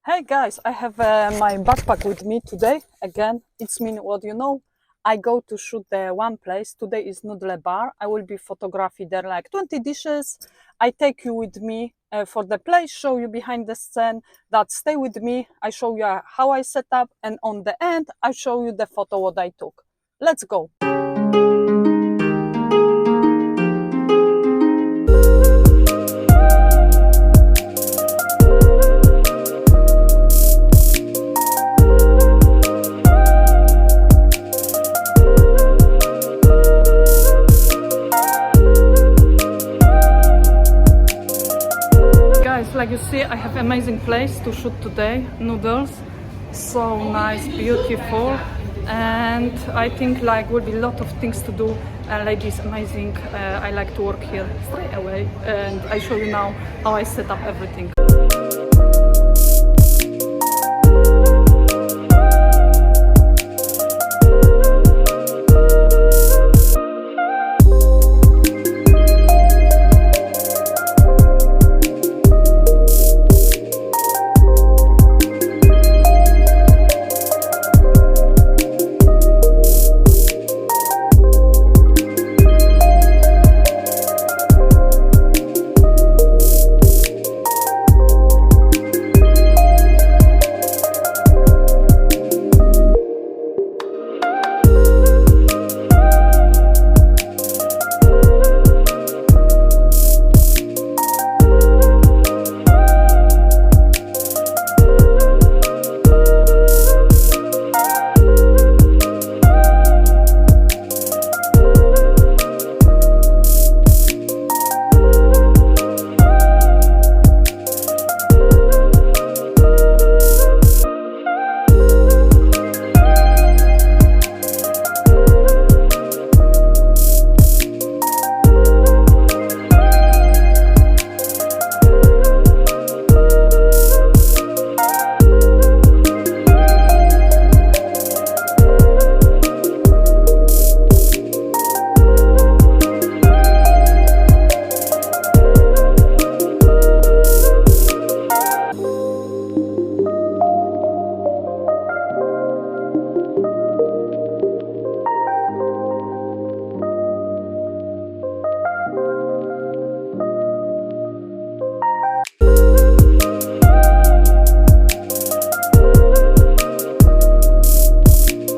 Hey guys, I have my backpack with me today. Again, it's me, what you know. I go to shoot the one place. Today is Noodle Bar. I will be photography there like 20 dishes. I take you with me for the place, show you behind the scene, that stay with me. I show you how I set up, and on the end, I show you the photo what I took. Let's go. Like you see, I have amazing place to shoot today. Noodles, so nice, beautiful, and I think like will be a lot of things to do. Ladies, amazing. I like to work here straight away, and I show you now how I set up everything.